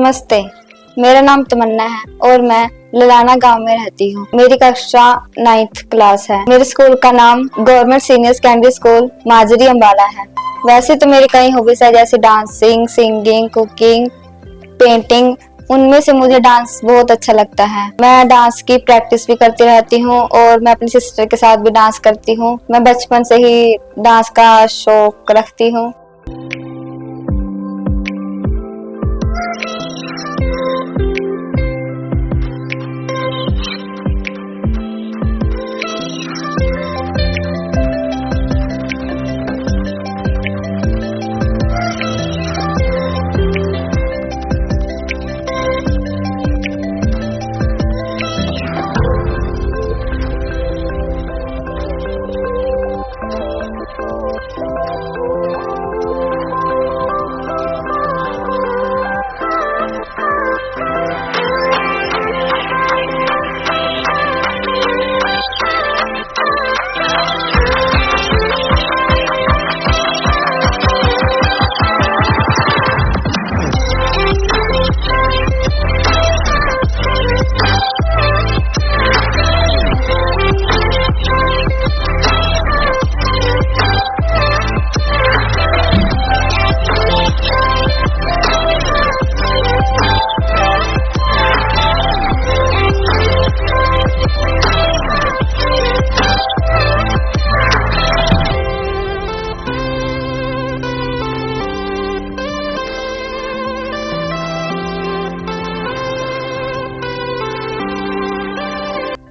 नमस्ते, मेरा नाम तमन्ना है और मैं ललाना गांव में रहती हूँ। मेरी कक्षा 9th क्लास है। मेरे स्कूल का नाम गवर्नमेंट सीनियर सेकेंडरी स्कूल माजरी अम्बाला है। वैसे तो मेरी कई हॉबीज है जैसे डांसिंग, सिंगिंग, कुकिंग, पेंटिंग। उनमें से मुझे डांस बहुत अच्छा लगता है। मैं डांस की प्रैक्टिस भी करती रहती हूँ और मैं अपनी सिस्टर के साथ भी डांस करती हूँ। मैं बचपन से ही डांस का शौक रखती हूँ।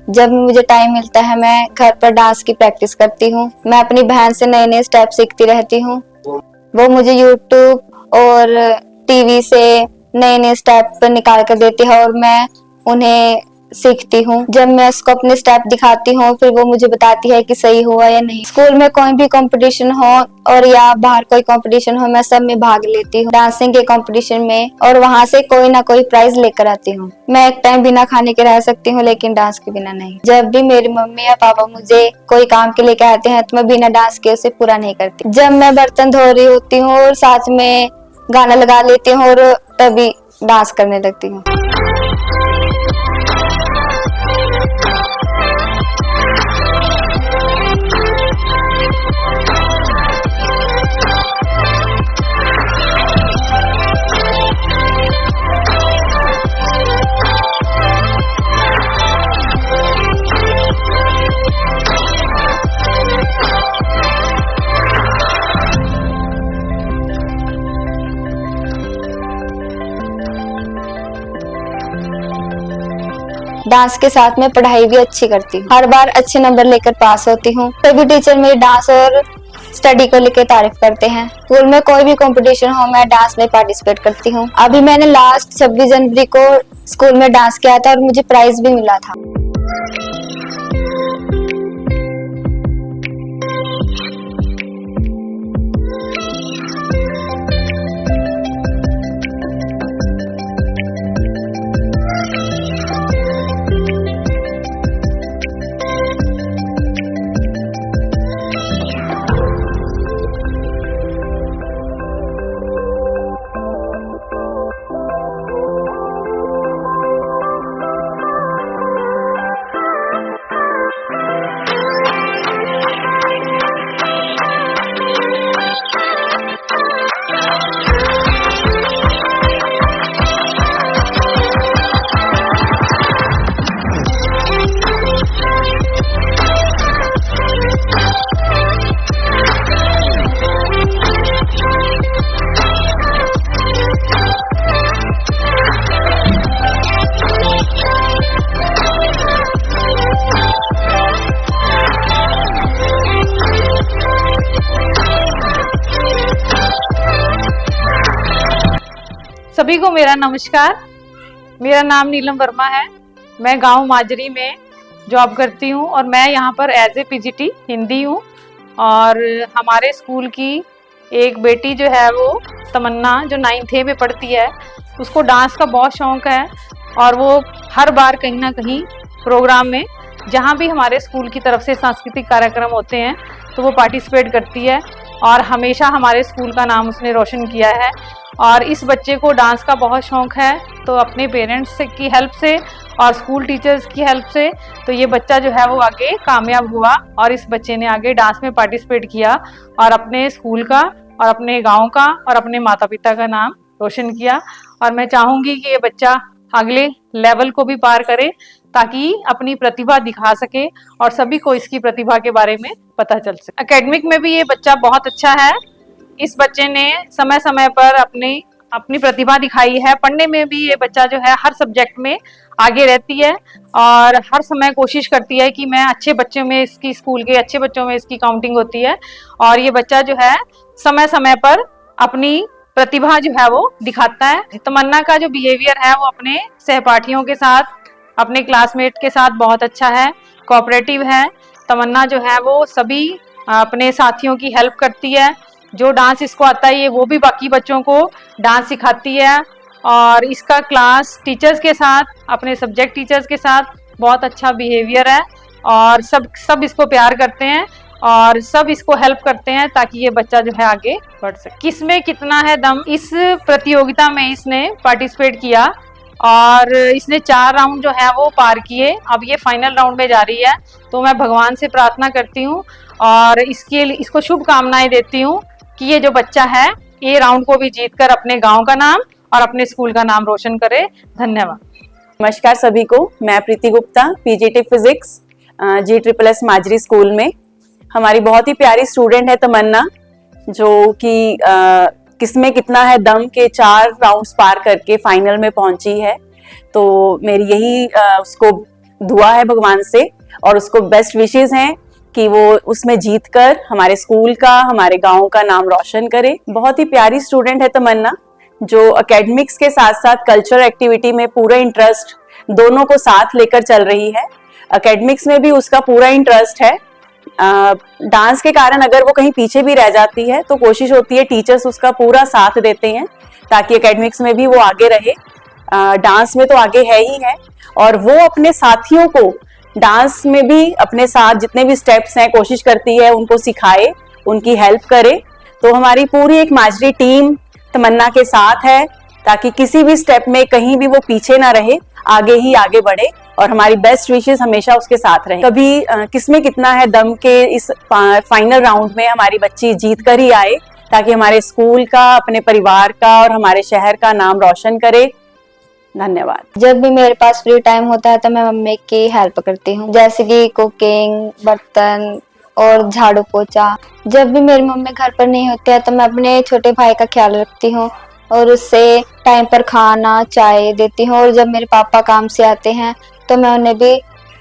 जब मुझे टाइम मिलता है मैं घर पर डांस की प्रैक्टिस करती हूँ। मैं अपनी बहन से नए नए स्टेप सीखती रहती हूँ। वो मुझे यूट्यूब और टीवी से नए नए स्टेप निकाल कर देती है और मैं उन्हें सीखती हूँ। जब मैं उसको अपने स्टेप दिखाती हूँ फिर वो मुझे बताती है कि सही हुआ या नहीं। स्कूल में कोई भी कंपटीशन हो और या बाहर कोई कंपटीशन हो, मैं सब में भाग लेती हूँ डांसिंग के कंपटीशन में और वहाँ से कोई ना कोई प्राइज लेकर आती हूँ। मैं एक टाइम बिना खाने के रह सकती हूँ लेकिन डांस के बिना नहीं। जब भी मेरी मम्मी या पापा मुझे कोई काम के लिए कहते हैं तो मैं बिना डांस के उसे पूरा नहीं करती। जब मैं बर्तन धो रही होती हूँ और साथ में गाना लगा लेती हूँ और तभी डांस करने लगती हूँ। डांस के साथ में पढ़ाई भी अच्छी करती हूँ। हर बार अच्छे नंबर लेकर पास होती हूँ। सभी टीचर मेरी डांस और स्टडी को लेकर तारीफ करते हैं। स्कूल में कोई भी कंपटीशन हो मैं डांस में पार्टिसिपेट करती हूँ। अभी मैंने लास्ट 26 जनवरी को स्कूल में डांस किया था और मुझे प्राइज भी मिला था। सभी को मेरा नमस्कार। मेरा नाम नीलम वर्मा है। मैं गांव माजरी में जॉब करती हूं और मैं यहां पर एज ए पीजीटी हिंदी हूं। और हमारे स्कूल की एक बेटी जो है वो तमन्ना जो 9th में पढ़ती है, उसको डांस का बहुत शौक है और वो हर बार कहीं ना कहीं प्रोग्राम में जहाँ भी हमारे स्कूल की तरफ से सांस्कृतिक कार्यक्रम होते हैं तो वो पार्टिसिपेट करती है और हमेशा हमारे स्कूल का नाम उसने रोशन किया है। और इस बच्चे को डांस का बहुत शौक है, तो अपने पेरेंट्स की हेल्प से और स्कूल टीचर्स की हेल्प से तो ये बच्चा जो है वो आगे कामयाब हुआ और इस बच्चे ने आगे डांस में पार्टिसिपेट किया और अपने स्कूल का और अपने गांव का और अपने माता पिता का नाम रोशन किया। और मैं चाहूँगी कि ये बच्चा अगले लेवल को भी पार करे ताकि अपनी प्रतिभा दिखा सके और सभी को इसकी प्रतिभा के बारे में पता चल सके। एकेडमिक में भी ये बच्चा बहुत अच्छा है। इस बच्चे ने समय समय पर अपनी प्रतिभा दिखाई है। पढ़ने में भी ये बच्चा जो है हर सब्जेक्ट में आगे रहती है और हर समय कोशिश करती है कि मैं अच्छे बच्चों में इसकी स्कूल के अच्छे बच्चों में इसकी काउंटिंग होती है और ये बच्चा जो है समय समय पर अपनी प्रतिभा जो है वो दिखाता है। तमन्ना का जो बिहेवियर है वो अपने सहपाठियों के साथ, अपने क्लासमेट के साथ बहुत अच्छा है, कोऑपरेटिव है। तमन्ना जो है वो सभी अपने साथियों की हेल्प करती है। जो डांस इसको आता है ये वो भी बाकी बच्चों को डांस सिखाती है और इसका क्लास टीचर्स के साथ, अपने सब्जेक्ट टीचर्स के साथ बहुत अच्छा बिहेवियर है और सब इसको प्यार करते हैं और सब इसको हेल्प करते हैं ताकि ये बच्चा जो है आगे बढ़ सके। किसमें कितना है दम, इस प्रतियोगिता में इसने पार्टिसिपेट किया और इसने 4 राउंड जो है वो पार किए। अब ये फाइनल राउंड में जा रही है, तो मैं भगवान से प्रार्थना करती हूँ और इसको शुभकामनाएं देती हूँ कि ये जो बच्चा है ये राउंड को भी जीतकर अपने गांव का नाम और अपने स्कूल का नाम रोशन करे। धन्यवाद। नमस्कार सभी को, मैं प्रीति गुप्ता, पीजीटी फिजिक्स GSSS माजरी स्कूल में। हमारी बहुत ही प्यारी स्टूडेंट है तमन्ना, जो कि किसमें कितना है दम के 4 राउंड्स पार करके फाइनल में पहुंची है। तो मेरी यही उसको दुआ है भगवान से और उसको बेस्ट विशेस हैं कि वो उसमें जीतकर हमारे स्कूल का, हमारे गांव का नाम रोशन करे। बहुत ही प्यारी स्टूडेंट है तमन्ना, जो एकेडमिक्स के साथ साथ कल्चरल एक्टिविटी में पूरा इंटरेस्ट दोनों को साथ लेकर चल रही है। एकेडमिक्स में भी उसका पूरा इंटरेस्ट है। डांस के कारण अगर वो कहीं पीछे भी रह जाती है तो कोशिश होती है टीचर्स उसका पूरा साथ देते हैं ताकि एकेडमिक्स में भी वो आगे रहे। डांस में तो आगे है ही है और वो अपने साथियों को डांस में भी अपने साथ जितने भी स्टेप्स हैं कोशिश करती है उनको सिखाए, उनकी हेल्प करे। तो हमारी पूरी एक माजरी टीम तमन्ना के साथ है ताकि किसी भी स्टेप में कहीं भी वो पीछे ना रहे, आगे ही आगे बढ़े और हमारी बेस्ट विशेस हमेशा उसके साथ रहे। कभी किसमें कितना है दम के इस फाइनल राउंड में हमारी बच्ची जीत कर ही आए ताकि हमारे स्कूल का, अपने परिवार का और हमारे शहर का नाम रोशन करे। धन्यवाद। जब भी मेरे पास फ्री टाइम होता है तो मैं मम्मी की हेल्प करती हूँ, जैसे कि कुकिंग, बर्तन और झाड़ू पोछा। जब भी मेरी मम्मी घर पर नहीं होती है तो मैं अपने छोटे भाई का ख्याल रखती हूँ और उससे टाइम पर खाना, चाय देती हूँ। और जब मेरे पापा काम से आते हैं तो मैं उन्हें भी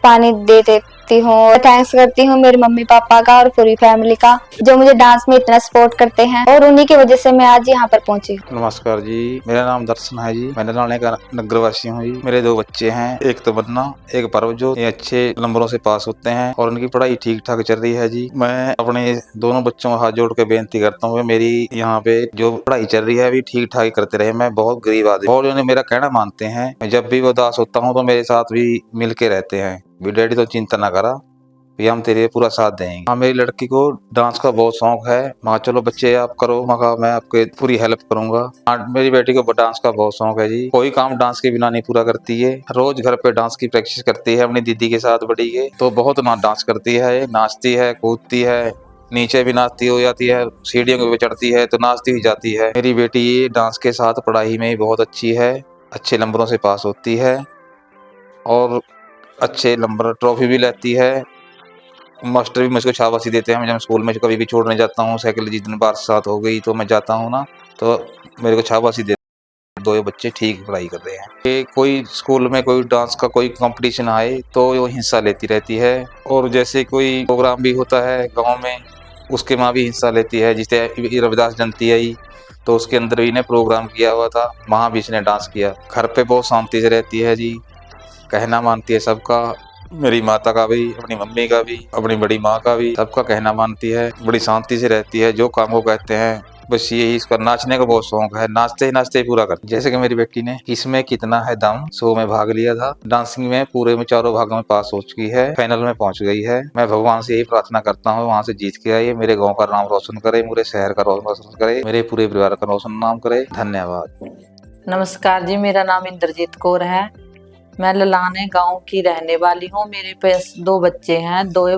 पानी दे देती हूँ। थैंक्स करती हूँ मेरे मम्मी पापा का और पूरी फैमिली का, जो मुझे डांस में इतना सपोर्ट करते हैं और उन्हीं की वजह से मैं आज यहाँ पर पहुंची हूँ। नमस्कार जी, मेरा नाम दर्शन है जी। मैं नलाने का नगरवासी हूँ जी। मेरे 2 बच्चे हैं, एक तमन्ना, एक परवजोत। ये अच्छे नंबरों से पास होते हैं और उनकी पढ़ाई ठीक ठाक चल रही है जी। मैं अपने दोनों बच्चों को हाथ जोड़ के बेनती करता हूँ, मेरी यहाँ पे जो पढ़ाई चल रही है अभी ठीक ठाक करते रहे। मैं बहुत गरीब आदमी और उन्हें मेरा कहना मानते हैं। मैं जब भी उदास होता हूँ तो मेरे साथ भी मिल के रहते हैं। भी डैडी तो चिंता ना करा, भी हम तेरे पूरा साथ देंगे। हाँ, मेरी लड़की को डांस का बहुत शौक है। माँ चलो बच्चे आप करो, मैं आपके पूरी हेल्प करूंगा। हाँ, मेरी बेटी को डांस का बहुत शौक है जी। कोई काम डांस के बिना नहीं पूरा करती है। रोज घर पे डांस की प्रैक्टिस करती है अपनी दीदी के साथ, बड़ी के। तो बहुत डांस करती है, नाचती है, कूदती है, नीचे भी नाचती हो जाती है, सीढ़ियों पे चढ़ती है तो नाचती ही जाती है। मेरी बेटी डांस के साथ पढ़ाई में बहुत अच्छी है, अच्छे नंबरों से पास होती है और अच्छे नंबर ट्रॉफी भी लेती है। मास्टर भी मुझको शाबाशी देते हैं। जब स्कूल में कभी भी छोड़ने जाता हूँ, साइकिल जिस दिन बरसात हो गई तो मैं जाता हूँ ना, तो मेरे को शाबाशी देते हैं। 2 बच्चे ठीक पढ़ाई कर रहे हैं। कि कोई स्कूल में कोई डांस का कोई कंपटीशन आए तो वो हिस्सा लेती रहती है और जैसे कोई प्रोग्राम भी होता है गाँव में उसके माँ भी हिस्सा लेती है। जिससे रविदास जयंती आई तो उसके अंदर भी इन्हें प्रोग्राम किया हुआ था, वहाँ भी इसने डांस किया। घर पे बहुत शांति से रहती है जी, कहना मानती है सबका, मेरी माता का भी, अपनी मम्मी का भी, अपनी बड़ी माँ का भी, सबका कहना मानती है। बड़ी शांति से रहती है, जो काम को कहते हैं बस यही, इसका नाचने का बहुत शौक है, नाचते ही नाचते ही पूरा कर। जैसे कि मेरी बेटी ने इसमें कितना है दम शो में भाग लिया था, डांसिंग में पूरे में चारों भागों में पास हो चुकी है, फाइनल में पहुंच गई है। मैं भगवान से यही प्रार्थना करता हूँ वहाँ से जीत के आइए, मेरे गाँव का नाम रोशन करे, मेरे शहर का रोशन करे, मेरे पूरे परिवार का रोशन नाम करे। धन्यवाद। नमस्कार जी, मेरा नाम इंद्रजीत कौर है। मैं ललाने गांव की रहने वाली हूँ। मेरे पास 2 बच्चे हैं, दोए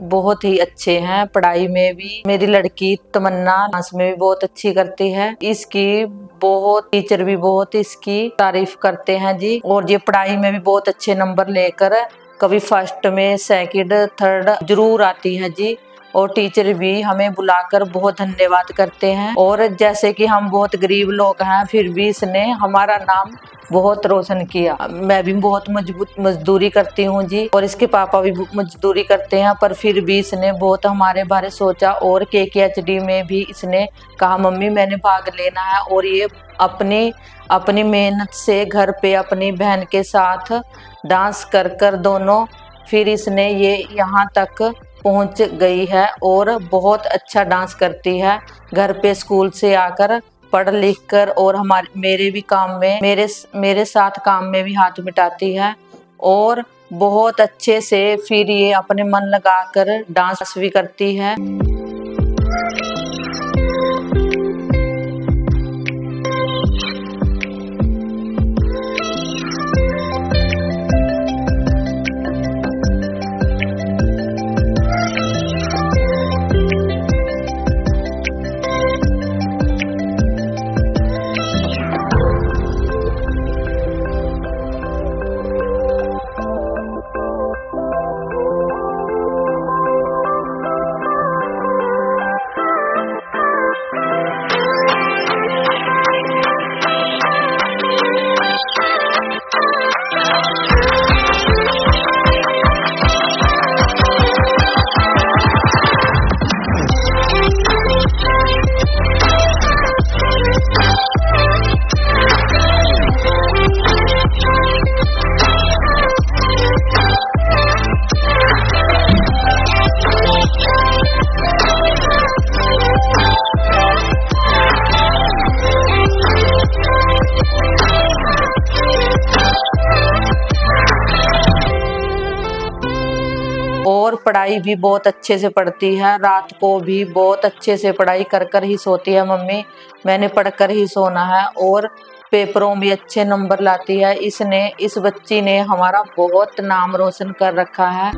बहुत ही अच्छे हैं। पढ़ाई में भी मेरी लड़की तमन्ना डांस में भी बहुत अच्छी करती है। इसकी बहुत टीचर भी बहुत इसकी तारीफ करते हैं जी। और ये पढ़ाई में भी बहुत अच्छे नंबर लेकर कभी फर्स्ट में, सेकंड, थर्ड जरूर आती है जी। और टीचर भी हमें बुलाकर बहुत धन्यवाद करते हैं। और जैसे कि हम बहुत गरीब लोग हैं, फिर भी इसने हमारा नाम बहुत रोशन किया। मैं भी बहुत मजदूरी करती हूँ जी, और इसके पापा भी मजदूरी करते हैं, पर फिर भी इसने बहुत हमारे बारे सोचा। और KKHD में भी इसने कहा मम्मी मैंने भाग लेना है। और ये अपनी मेहनत से घर पे अपनी बहन के साथ डांस कर दोनों फिर इसने ये यहाँ तक पहुँच गई है और बहुत अच्छा डांस करती है। घर पे स्कूल से आकर पढ़ लिख कर और मेरे भी काम में मेरे साथ काम में भी हाथ मिटाती है। और बहुत अच्छे से फिर ये अपने मन लगाकर डांस भी करती है। और पढ़ाई भी बहुत अच्छे से पढ़ती है। रात को भी बहुत अच्छे से पढ़ाई कर ही सोती है। मम्मी मैंने पढ़कर ही सोना है। और पेपरों में अच्छे नंबर लाती है। इस बच्ची ने हमारा बहुत नाम रोशन कर रखा है।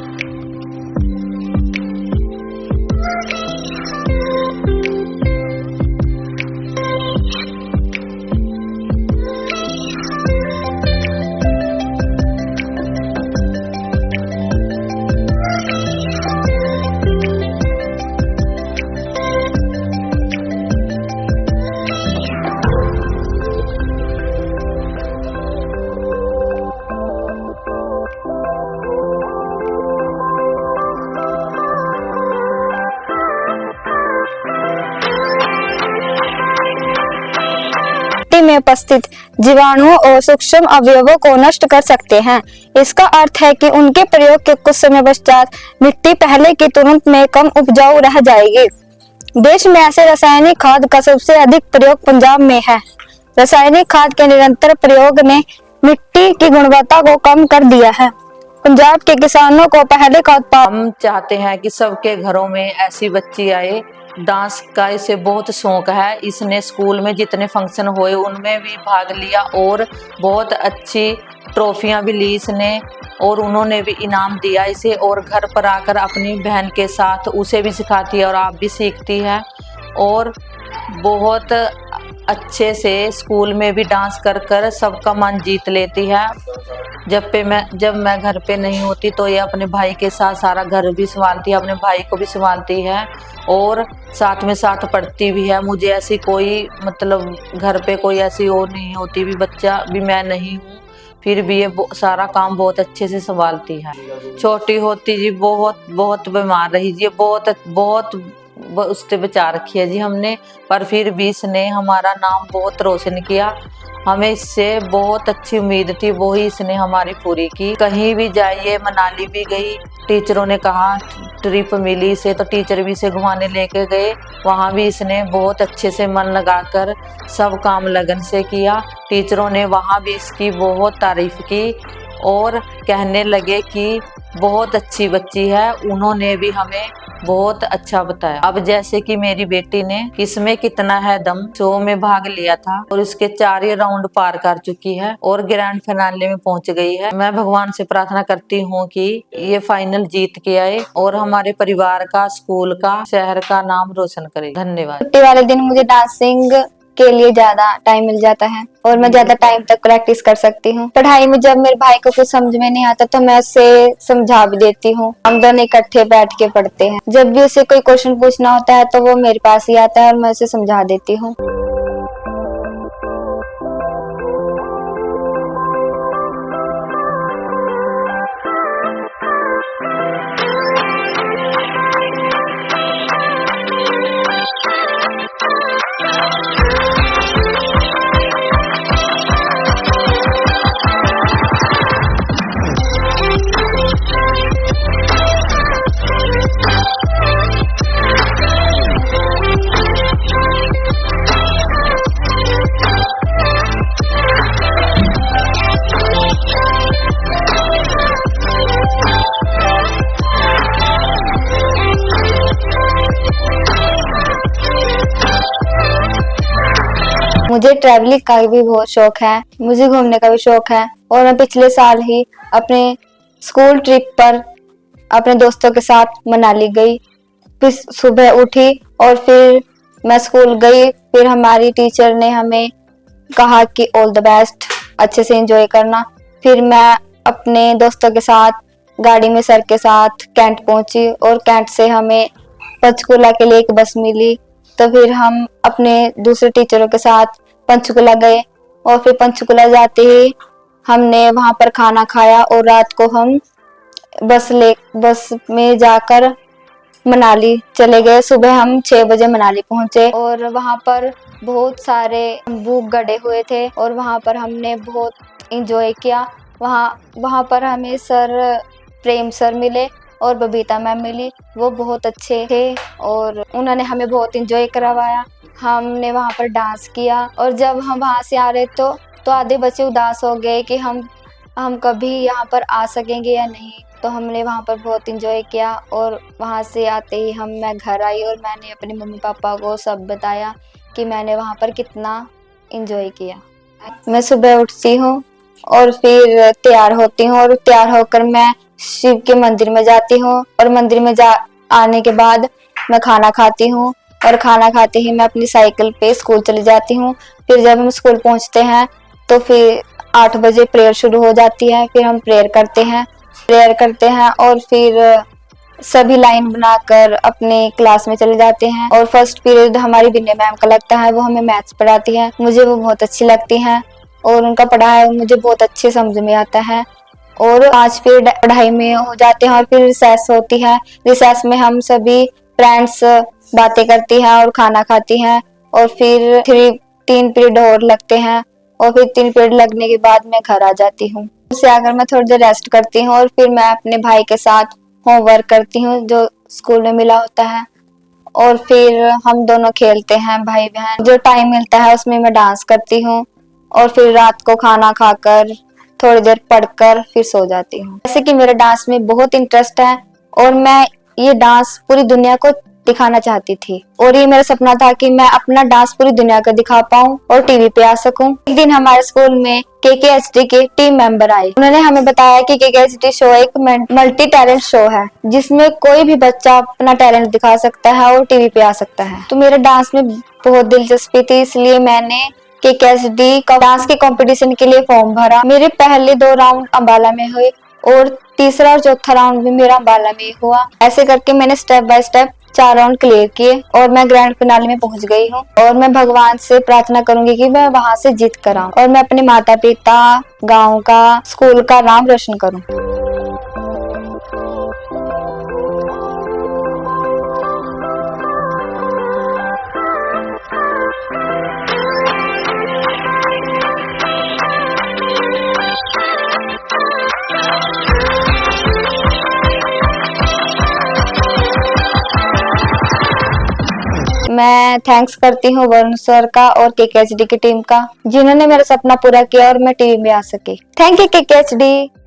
में उपस्थित जीवाणुओं और सूक्ष्म अवयवों को नष्ट कर सकते हैं। इसका अर्थ है कि उनके प्रयोग के कुछ समय पश्चात मिट्टी पहले की तुलना में कम उपजाऊ रह जाएगी। देश में ऐसे रासायनिक खाद का सबसे अधिक प्रयोग पंजाब में है। रासायनिक खाद के निरंतर प्रयोग ने मिट्टी की गुणवत्ता को कम कर दिया है। पंजाब के किसानों को पहले का उत्पादन। हम चाहते हैं कि सबके घरों में ऐसी बच्ची आए। डांस का इसे बहुत शौक है। इसने स्कूल में जितने फंक्शन हुए उनमें भी भाग लिया और बहुत अच्छी ट्रॉफियां भी ली इसने, और उन्होंने भी इनाम दिया इसे। और घर पर आकर अपनी बहन के साथ उसे भी सिखाती है और आप भी सीखती है। और बहुत अच्छे से स्कूल में भी डांस कर सबका मन जीत लेती है। जब मैं घर पे नहीं होती तो ये अपने भाई के साथ सारा घर भी संभालती है, अपने भाई को भी संभालती है और साथ में साथ पढ़ती भी है। मुझे ऐसी कोई मतलब घर पे कोई ऐसी और नहीं होती, भी बच्चा भी मैं नहीं हूँ, फिर भी ये सारा काम बहुत अच्छे से संभालती है। छोटी होती जी बहुत बीमार रही जी, बहुत उससे बचा रखी है जी हमने, पर फिर भी इसने हमारा नाम बहुत रोशन किया। हमें इससे बहुत अच्छी उम्मीद थी, वो ही इसने हमारी पूरी की। कहीं भी जाइए, मनाली भी गई, टीचरों ने कहा ट्रिप मिली इसे, तो टीचर भी इसे घुमाने लेके गए। वहाँ भी इसने बहुत अच्छे से मन लगाकर सब काम लगन से किया। टीचरों ने वहाँ भी इसकी बहुत तारीफ की और कहने लगे कि बहुत अच्छी बच्ची है। उन्होंने भी हमें बहुत अच्छा बताया। अब जैसे कि मेरी बेटी ने इसमें कितना है दम शो में भाग लिया था और इसके 4 ही राउंड पार कर चुकी है और ग्रैंड फिनाले में पहुंच गई है। मैं भगवान से प्रार्थना करती हूँ कि ये फाइनल जीत के आए और हमारे परिवार का, स्कूल का, शहर का नाम रोशन करे। धन्यवाद। छुट्टी वाले दिन मुझे डांसिंग के लिए ज्यादा टाइम मिल जाता है और मैं ज्यादा टाइम तक प्रैक्टिस कर सकती हूँ। पढ़ाई में जब मेरे भाई को कुछ समझ में नहीं आता तो मैं उसे समझा भी देती हूँ। हम दोनों इकट्ठे बैठ के पढ़ते हैं। जब भी उसे कोई क्वेश्चन पूछना होता है तो वो मेरे पास ही आता है और मैं उसे समझा देती हूँ। मुझे ट्रैवलिंग का भी बहुत शौक है, मुझे घूमने का भी शौक है और मैं पिछले साल ही अपने स्कूल ट्रिप पर अपने दोस्तों के साथ मनाली गई। फिर सुबह उठी और फिर मैं स्कूल गई। फिर हमारी टीचर ने हमें कहा कि ऑल द बेस्ट, अच्छे से एंजॉय करना। फिर मैं अपने दोस्तों के साथ गाड़ी में सर के साथ कैंट पहुंची और कैंट से हमें पंचकुला के लिए एक बस मिली। तो फिर हम अपने दूसरे टीचरों के साथ पंचकुला गए और फिर पंचकुला जाते ही हमने वहां पर खाना खाया और रात को हम बस में जाकर मनाली चले गए। सुबह हम 6 बजे मनाली पहुंचे और वहां पर बहुत सारे बुक गड़े हुए थे और वहां पर हमने बहुत एंजॉय किया। वहां पर हमें सर प्रेम सर मिले और बबीता मैम मिली। वो बहुत अच्छे थे और उन्होंने हमें बहुत एंजॉय करवाया। हमने वहां पर डांस किया और जब हम वहां से आ रहे तो आधे बच्चे उदास हो गए कि हम कभी यहाँ पर आ सकेंगे या नहीं। तो हमने वहाँ पर बहुत एंजॉय किया और वहाँ से आते ही मैं घर आई और मैंने अपने मम्मी पापा को सब बताया कि मैंने वहाँ पर कितना एंजॉय किया। मैं सुबह उठती हूँ और फिर तैयार होती हूँ और तैयार होकर मैं शिव के मंदिर में जाती हूँ और मंदिर में आने के बाद मैं खाना खाती हूँ और खाना खाते ही मैं अपनी साइकिल पे स्कूल चली जाती हूँ। फिर जब हम स्कूल पहुँचते हैं तो फिर 8 बजे प्रेयर शुरू हो जाती है। फिर हम प्रेयर करते हैं और फिर सभी लाइन बनाकर अपने क्लास में चले जाते हैं। और फर्स्ट पीरियड हमारी विनय मैम का लगता है, वो हमें मैथ्स पढ़ाती है। मुझे वो बहुत अच्छी लगती हैं और उनका पढ़ाया मुझे बहुत अच्छे समझ में आता है। और 5 पीरियड पढ़ाई में हो जाते हैं और फिर रिसेस होती है। रिसेस में हम सभी फ्रेंड्स बातें करती हैं और खाना खाती हैं और फिर 3 पीरियड और लगते हैं और फिर 3 पीरियड लगने के बाद मैं घर आ जाती हूँ। उससे आकर मैं थोड़ी देर रेस्ट करती हूँ और फिर मैं अपने भाई के साथ होमवर्क करती हूँ जो स्कूल में मिला होता है और फिर हम दोनों खेलते हैं भाई बहन। जो टाइम मिलता है उसमें मैं डांस करती हूँ और फिर रात को खाना खाकर थोड़ी देर पढ़कर फिर सो जाती हूँ। जैसे कि मेरा डांस में बहुत इंटरेस्ट है और मैं ये डांस पूरी दुनिया को दिखाना चाहती थी और ये मेरा सपना था कि मैं अपना डांस पूरी दुनिया को दिखा पाऊँ और टीवी पे आ सकूं। एक दिन हमारे स्कूल में KKHD के टीम मेंबर आए। उन्होंने हमें बताया कि KKHD शो एक मल्टी टैलेंट शो है जिसमें कोई भी बच्चा अपना टैलेंट दिखा सकता है और टीवी पे आ सकता है। तो मेरे डांस में बहुत दिलचस्पी थी, इसलिए मैंने KKHD डांस के कंपटीशन के लिए फॉर्म भरा। मेरे पहले 2 राउंड अंबाला में हुए और तीसरा और चौथा राउंड भी मेरा अंबाला में हुआ। ऐसे करके मैंने step by step 4 round clear किए और मैं ग्रैंड फिनाले में पहुंच गई हूँ और मैं भगवान से प्रार्थना करूंगी कि मैं वहां से जीत कर आऊं और मैं अपने माता पिता, गांव का, स्कूल का नाम रोशन करूं। मैं थैंक्स करती हूँ वरुण सर का और केकेएचडी की टीम का, जिन्होंने मेरा सपना पूरा किया और मैं टीवी में आ सकी। Thank you केकेएचडी।